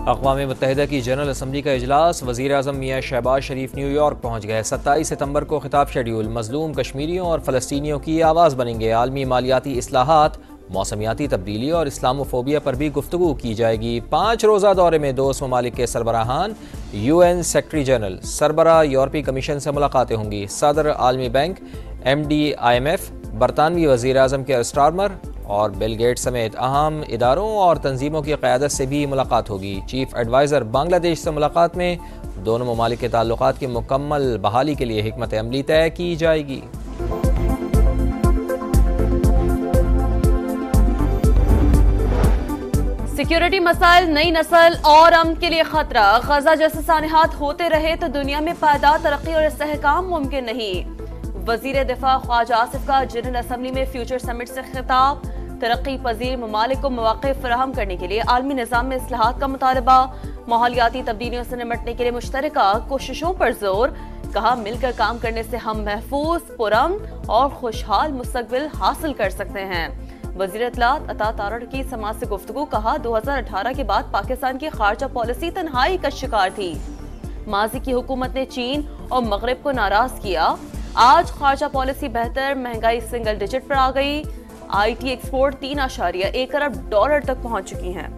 अक़वाम मुत्तहिदा की general assembly का इजलास, वज़ीर आज़म मियाँ शहबाज शरीफ न्यूयॉर्क पहुँच गए। 27 सितम्बर को खिताब शेड्यूल। मज़लूम कश्मीरियों और फ़लस्तीनियों की आवाज़ बनेंगे। आलमी मालियाती इस्लाहात, मौसमियाती तब्दीली और इस्लामोफोबिया पर भी गुफ्तगू की जाएगी। 5 रोज़ा दौरे में दोस्त ममालिक के सरबराहान, UN सेक्रेटरी जनरल, सरबरा यूरोपीय कमीशन से मुलाकातें होंगी। सदर आलमी बैंक, MD IMF, बरतानवी वज़ीर आज़म के स्टारमर और बिल गेट्स समेत अहम इदारों और तंजीमों की क़यादत से भी मुलाकात होगी। चीफ एडवाइज़र बांग्लादेश से मुलाकात में दोनों ममालिक के ताल्लुकात की मुकम्मल बहाली के लिए हिकमत अमली तय की जाएगी। सिक्योरिटी मसाइल, नई नस्ल और अमन के लिए खतरा। गजा जैसे सानिहात होते रहे तो दुनिया में पायदार तरक्की और इस्तेहकाम मुमकिन नहीं। वजीर दिफा ख्वाजा आसिफ का जनरल असम्बली में फ्यूचर समिट से खिताब। तरक्की पजीर ममालिक को मौक़े फराहम करने के लिए आलमी निज़ाम में इस्लाहात का मुतालबा। माहौलियाती तब्दीलियों से निपटने के लिए मुश्तरका कोशिशों पर जोर। कहा, मिलकर काम करने से हम महफूज, पुरअमन और खुशहाल मुस्तकबिल हासिल कर सकते हैं। वज़ीर इत्तलात अता तारड़ की समाज से गुफ्तगू। कहा, 2018 के बाद पाकिस्तान की खारजा पॉलिसी तन्हाई का शिकार थी। माजी की हुकूमत ने चीन और मगरब को नाराज किया। आज खारजा पॉलिसी बेहतर, महंगाई सिंगल डिजिट पर आ गई। IT एक्सपोर्ट 3.1 अरब डॉलर तक पहुंच चुकी हैं।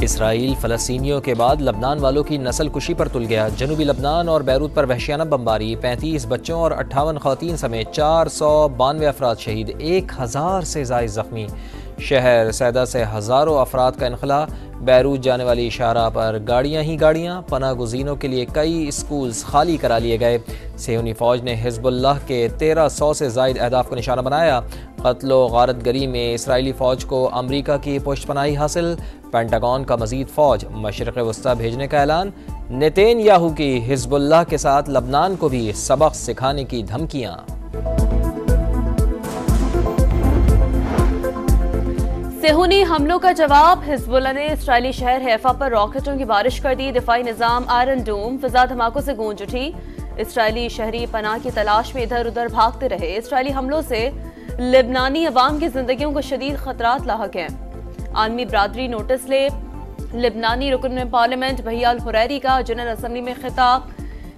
इसराइल फ़लस्तीनियों के बाद लबनान वालों की नस्ल कुशी पर तुल गया। जनूबी लबनान और बैरूत पर वहशियाना बमबारी। 35 बच्चों और 58 ख़वातीन समेत 492 अफराद शहीद, 1000 से ज़ायद ज़ख्मी। शहर सैदा से हज़ारों अफराद का इनखला। बैरूत जाने वाली शाहराह पर गाड़ियाँ ही गाड़ियाँ। पनाह गुज़ीनों के लिए कई स्कूल्स खाली करा लिए गए। सेहूनी फ़ौज ने हिज़्बुल्लाह के 1300 से ज़ायद अहदाफ को निशाना बनाया। क़त्ल व गारतगरी में इसराइली फ़ौज को अमरीका की पुष्टपनाही हासिल। पेंटागन का मज़ीद फ़ौज मशरिक़ वस्ता भेजने का ऐलान। नेतन्याहू की हिज़्बुल्लाह के साथ लबनान को भी सबक सिखाने की धमकियाँ। सेहूनी हमलों का जवाब। हिज़्बुल्लाह ने इसराइली शहर हैफा पर रॉकेटों की बारिश कर दी। दिफाई निज़ाम आयरन डूम। फिजा धमाकों से गूंज उठी। इसराइली शहरी पनाह की तलाश में इधर उधर भागते रहे। इसराइली हमलों से लेबनानी अवाम की जिंदगियों को शदीद खतरात लाहक हैं। आलमी बरादरी नोटिस ले। लेबनानी रुकन पार्लियामेंट भैया अल हुरैरी का जनरल असम्बली में खिताब।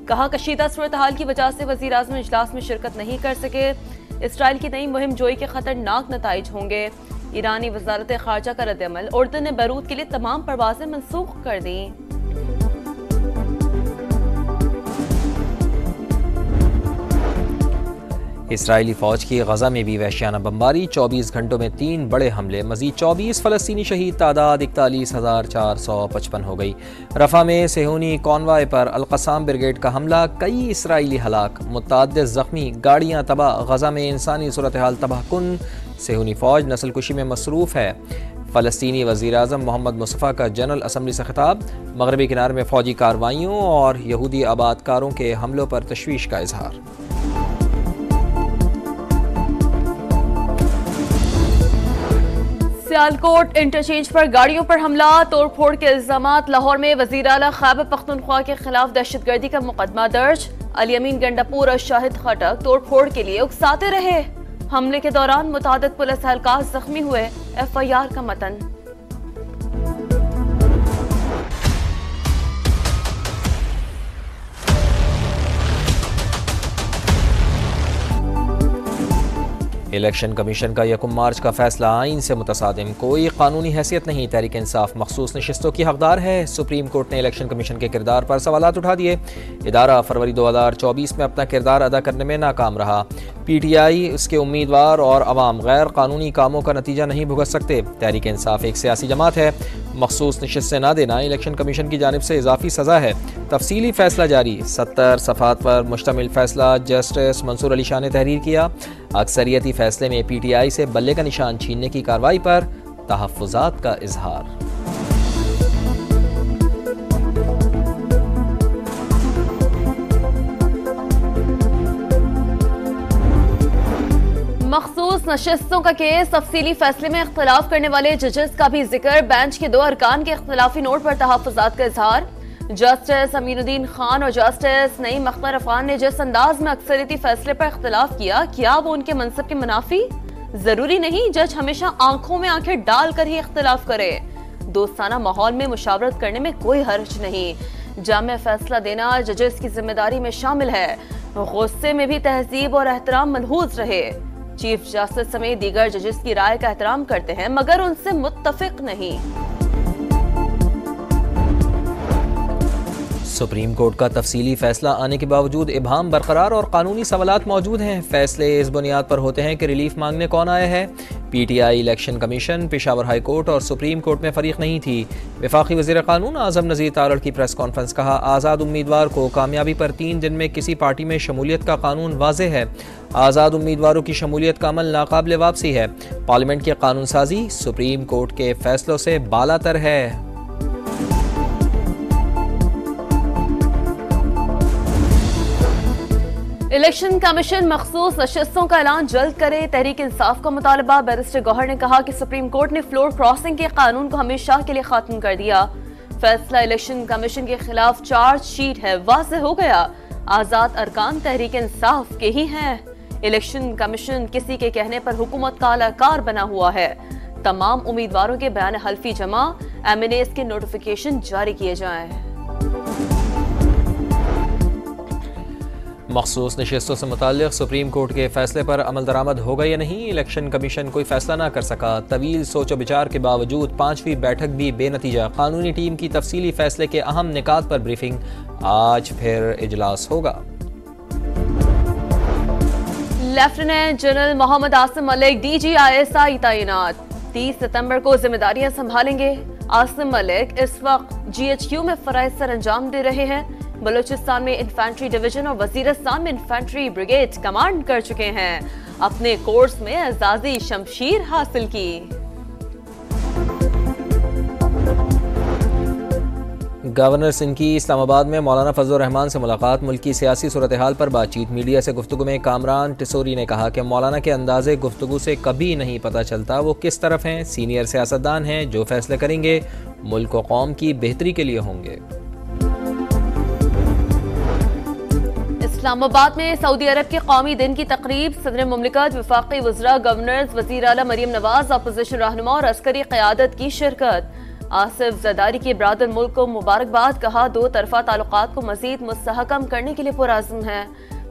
कहा, कशीदा सूरत हाल की वजह से वज़ीर आज़म इजलास में शिरकत नहीं कर सके। इसराइल की नई मुहिम जोई के खतरनाक नताइज होंगे। ईरानी वज़ारत ख़ारजा का रद्द-ए-अमल। उर्दू ने बैरूत के लिए तमाम परवाजें मनसूख कर दी। इसराइली फ़ौज की गजा में भी वहशियाना बमबारी। 24 घंटों में 3 बड़े हमले। मज़ीद 24 फ़लस्तीनी शहीद। तादाद 41,455 हो गई। रफ़ा में सेहूनी कॉन्वाय पर अल-क़स्साम ब्रिगेड का हमला। कई इसराइली हलाक, मुतअद्दिद ज़ख्मी, गाड़ियाँ तबाह। गजा में इंसानी सूरत हाल तबाहकुन। सेहूनी फ़ौज नस्ल कुशी में मसरूफ़ है। फ़लस्तीनी वज़ीर आज़म मोहम्मद मुस्तफ़ा का जनरल असम्बली से खिताब। मगरबी किनारे में फ़ौजी कार्रवाइयों और यहूदी आबादकारों के हमलों पर तशवीश का इजहार। सियालकोट इंटरचेंज पर गाड़ियों पर हमला, तोड़फोड़ के इल्जामात। लाहौर में वज़ीर आला खैबर पख्तूनख्वा के खिलाफ दहशतगर्दी का मुकदमा दर्ज। अल-यमीन गंडापुर और शाहिद खटक तोड़फोड़ के लिए उकसाते रहे। हमले के दौरान मुतादिद पुलिस एहलकार जख्मी हुए। FIR का मतन। इलेक्शन कमीशन का 1 मार्च का फैसला आइन से मुतसादिम। कोई कानूनी हैसियत नहीं। तहरीक इंसाफ मखसूस नशिस्तों की हकदार है। सुप्रीम कोर्ट ने इलेक्शन कमीशन के किरदार पर सवालात उठा दिए। इदारा फरवरी 2024 में अपना किरदार अदा करने में नाकाम रहा। PTI, उसके उम्मीदवार और अवाम गैर कानूनी कामों का नतीजा नहीं भुगत सकते। तहरीक इंसाफ एक सियासी जमात है। मखसूस नशिस्तें न देना इलेक्शन कमीशन की जानिब से इजाफी सज़ा है। तफसीली फैसला जारी। 70 सफ़ात पर मुश्तमिल फैसला जस्टिस मंसूर अली शाह ने तहरीर किया। अक्सरियती फैसले में PTI से बल्ले का निशान छीनने की कार्रवाई पर तहफ़्फ़ुज़ात का इजहार। मखसूस नशिस्तों का केस। तफसीली फैसले में इख्तलाफ करने वाले जजेस का भी जिक्र। बेंच के 2 अरकान के इख्तलाफी नोट पर तहफ़्फ़ुज़ात का इजहार। जस्टिस अमीनुद्दीन खान और जस्टिस नईम अख्तर अफगान ने जिस अंदाज में अक्सरियती फैसले पर इख्तलाफ किया, क्या वो उनके मनसब के मुनाफी? जरूरी नहीं जज हमेशा आंखों में आंखें डालकर ही इख्तिलाफ करे। दोस्ताना माहौल में मुशावरत करने में कोई हर्ज नहीं। जामे फैसला देना जजेस की जिम्मेदारी में शामिल है। गुस्से में भी तहजीब और एहतराम मलहूज रहे। चीफ जस्टिस समेत दीगर जजेस की राय का एहतराम करते हैं मगर उनसे मुत्तफिक नहीं। सुप्रीम कोर्ट का तफसीली फैसला आने के बावजूद इबहम बरकरार और कानूनी सवालात मौजूद हैं। फैसले इस बुनियाद पर होते हैं कि रिलीफ मांगने कौन आया है। PTI, election commission, Peshawar high court और सुप्रीम कोर्ट में फरीक नहीं थी। वफाकी वज़ीर कानून आज़म नज़ीर तारड़ की प्रेस कॉन्फ्रेंस। कहा, आज़ाद उम्मीदवार को कामयाबी पर 3 दिन में किसी पार्टी में शमूलियत का कानून वाज़ेह है। आज़ाद उम्मीदवारों की शमूलियत का अमल नाकाबिल वापसी है। पार्लियामेंट की कानून साजी सुप्रीम कोर्ट के फैसलों से बालातर है। इलेक्शन कमीशन मखसूस नशिस्तों का ऐलान जल्द करे, तहरीक इंसाफ का मुतालबा। बैरिस्टर गौहर ने कहा कि सुप्रीम कोर्ट ने फ्लोर क्रॉसिंग के कानून को हमेशा के लिए खत्म कर दिया। फैसला इलेक्शन कमीशन के खिलाफ चार्जशीट है, वाज़ेह हो गया आजाद अरकान तहरीक इंसाफ के ही हैं। इलेक्शन कमीशन किसी के कहने पर हुकूमत का अलाकार बना हुआ है। तमाम उम्मीदवारों के बयान हल्फी जमा, एमएनएस के नोटिफिकेशन जारी किए जाएं। मखसूस नशिस्तों से मुताल्लिक़ सुप्रीम कोर्ट के फैसले पर अमल दरामद होगा या नहीं, इलेक्शन कमीशन कोई फैसला ना कर सका। तवील सोचो विचार के बावजूद 5वीं बैठक भी बेनतीजा। कानूनी टीम की तफसीली फैसले के अहम निकात पर ब्रीफिंग। आज फिर इजलास होगा। Lieutenant general Mohammad Asim Malik DGISI तैनात। 30 सितंबर को जिम्मेदारियां संभालेंगे। आसिम मलिक इस वक्त GHQ में फराइज सर अंजाम दे रहे हैं। बलूचिस्तान में इन्फेंट्री डिवीजन और वजीरिस्तान में इन्फेंट्री ब्रिगेड कमांड कर चुके हैं। अपने कोर्स में एजाजी शमशीर हासिल की। गवर्नर सिंध की इस्लामाबाद में मौलाना फजलुर रहमान से मुलाकात। मुल्क की सियासी सूरत हाल पर बातचीत। मीडिया से गुफ्तगू में कामरान टिसोरी ने कहा कि मौलाना के अंदाजे गुफ्तगू से कभी नहीं पता चलता वो किस तरफ हैं। सीनियर सियासतदान हैं, जो फैसले करेंगे मुल्क व कौम की बेहतरी के लिए होंगे। इस्लामाबाद में सऊदी अरब के कौमी दिन की तकरीब। सदर मुमलिकत, वफाकी वज़रा, गवर्नर्स, वज़ीर आला मरियम नवाज, अपोजिशन रहनुमा और अस्करी क़यादत की शिरकत। आसिफ ज़रदारी के ब्रादर मुल्क को मुबारकबाद। कहा, 2 तरफ़ा ताल्लुकात को मज़ीद मुस्तहकम करने के लिए पुरअज़्म है।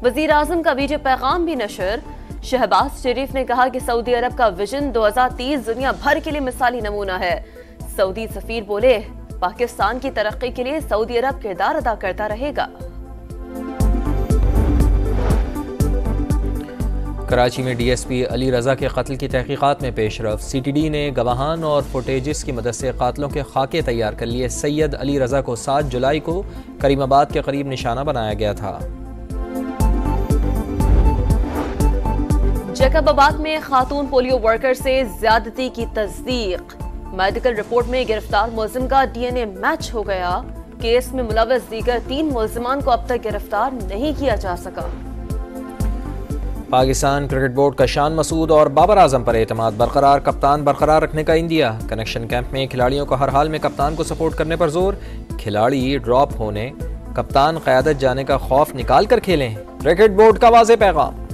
वज़ीर आज़म का वीडियो पैगाम भी नशर। शहबाज शरीफ ने कहा कि सऊदी अरब का विजन 2030 दुनिया भर के लिए मिसाली नमूना है। सऊदी सफ़ीर बोले, पाकिस्तान की तरक्की के लिए सऊदी अरब किरदार अदा करता रहेगा। कराची में DSP अली रजा के कत्ल की तहकीकात में पेशरफ। CTD ने गवाहान और फुटेजिस की मदद से कातलों के खाके तैयार कर लिए। सैयद अली रजा को 7 जुलाई को करीमाबाद के करीब निशाना बनाया गया था। जैकबाबाद में खातून पोलियो वर्कर से ज्यादती की तस्दीक। मेडिकल रिपोर्ट में गिरफ्तार मुलजिम का DNA मैच हो गया। केस में मुलव्वस दीगर 3 मुलजिमान को अब तक गिरफ्तार नहीं किया जा सका। पाकिस्तान क्रिकेट बोर्ड का शान मसूद और बाबर आजम पर एतमाद बरकरार। कप्तान बरकरार रखने का इंदिया। कनेक्शन कैंप में खिलाड़ियों को हर हाल में कप्तान को सपोर्ट करने पर जोर। खिलाड़ी ड्रॉप होने कप्तान क़यादत जाने का खौफ निकाल कर खेलें। क्रिकेट बोर्ड का वाज़ेह पैगाम।